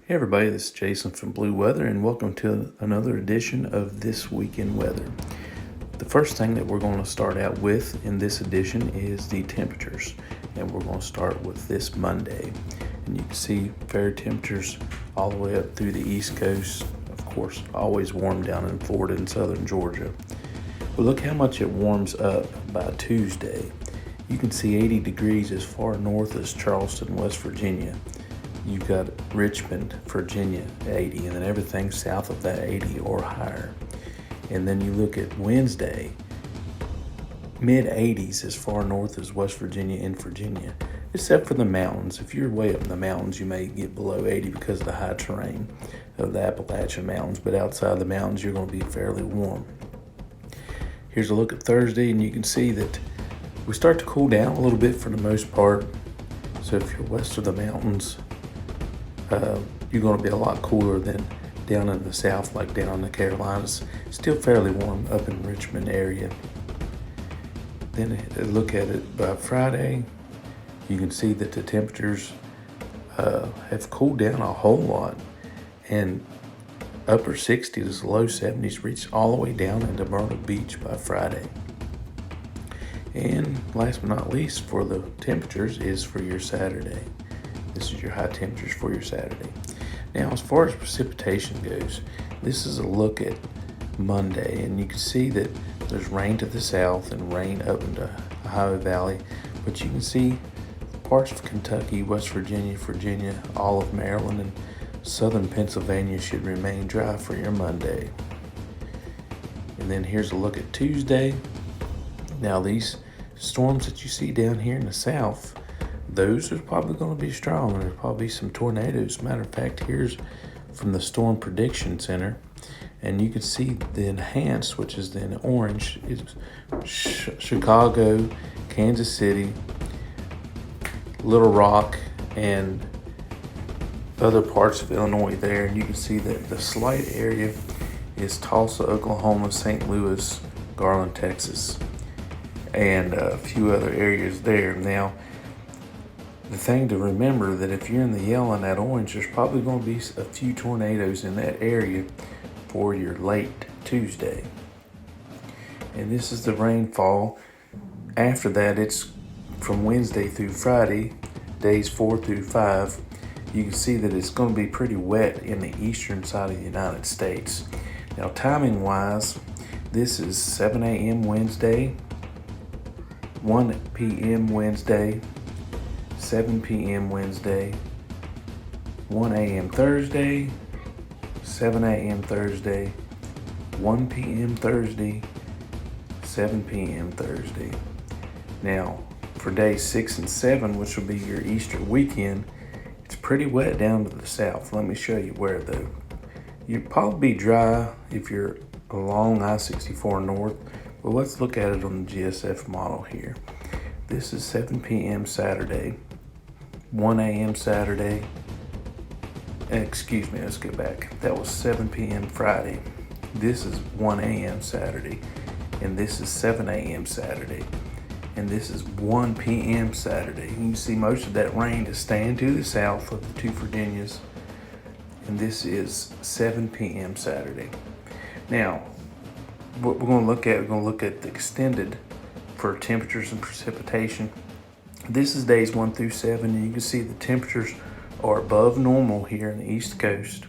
Hey everybody, this is Jason from Blue Weather and welcome to another edition of This Week in Weather. The first thing that we're going to start out with in this edition is the temperatures, and we're going to start with this Monday. And you can see fair temperatures all the way up through the East Coast, of course always warm down in Florida and southern Georgia. But look how much it warms up by Tuesday. You can see 80 degrees as far north as Charleston, West Virginia. You've got Richmond, Virginia, 80, and then everything south of that 80 or higher. And then you look at Wednesday, mid-80s as far north as West Virginia and Virginia, except for the mountains. If you're way up in the mountains, you may get below 80 because of the high terrain of the Appalachian Mountains, but outside the mountains, you're going to be fairly warm. Here's a look at Thursday, and you can see that we start to cool down a little bit for the most part. So if you're west of the mountains, you're going to be a lot cooler than down in the south, like down in the Carolinas. Still fairly warm up in Richmond area. Then look at it by Friday. You can see that the temperatures have cooled down a whole lot, and upper 60s, low 70s reach all the way down into Myrtle Beach by Friday. And last but not least for the temperatures is for your Saturday. This is your high temperatures for your Saturday. Now, as far as precipitation goes, this is a look at Monday, and you can see that there's rain to the south and rain up into Ohio Valley, but you can see parts of Kentucky, West Virginia, Virginia, all of Maryland, and southern Pennsylvania should remain dry for your Monday. And then here's a look at Tuesday. Now, these storms that you see down here in the south, those are probably going to be strong, and there'll probably be some tornadoes. Matter of fact, here's from the Storm Prediction Center, and you can see the enhanced, which is in orange, is Chicago, Kansas City, Little Rock, and other parts of Illinois there. And you can see that the slight area is Tulsa, Oklahoma, St. Louis, Garland, Texas, and a few other areas there. Now, the thing to remember that if you're in the yellow and that orange, there's probably going to be a few tornadoes in that area for your late Tuesday. And this is the rainfall. After that, it's from Wednesday through Friday, days 4 through 5. You can see that it's going to be pretty wet in the eastern side of the United States. Now, timing wise, this is 7 a.m. Wednesday, 1 p.m. Wednesday, 7 p.m. Wednesday, 1 a.m. Thursday, 7 a.m. Thursday, 1 p.m. Thursday, 7 p.m. Thursday. Now, for days 6 and 7, which will be your Easter weekend, it's pretty wet down to the south. Let me show you where, though. You'd probably be dry if you're along I-64 north, but let's look at it on the GSF model here. This is 7 p.m. Saturday, 1 a.m. Saturday. Excuse me, let's go back. That was 7 p.m. Friday. This is 1 a.m. Saturday, and this is 7 a.m. Saturday, and this is 1 p.m. Saturday. You can see most of that rain is staying to the south of the two Virginias, and this is 7 p.m. Saturday. Now, what we're going to look at the extended for temperatures and precipitation. This is days 1 through 7, and you can see the temperatures are above normal here in the East Coast.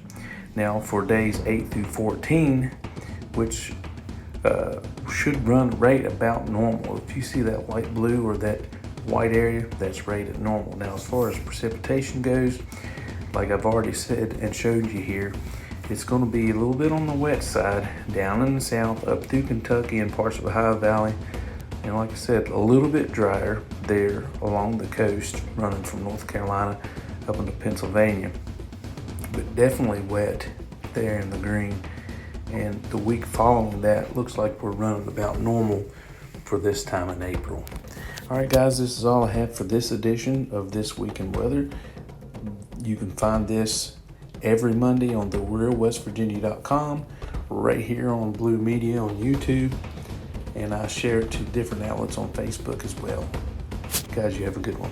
Now, for days 8 through 14, which should run right about normal. If you see that light blue or that white area, that's right at normal. Now, as far as precipitation goes, like I've already said and showed you here, it's going to be a little bit on the wet side down in the south, up through Kentucky and parts of the Ohio Valley. And like I said, a little bit drier there along the coast, running from North Carolina up into Pennsylvania, but definitely wet there in the green. And the week following that looks like we're running about normal for this time in April. All right, guys, this is all I have for this edition of This Week in Weather. You can find this every Monday on therealwestvirginia.com, right here on Blue Media on YouTube, and I share it to different outlets on Facebook as well. Guys, you have a good one.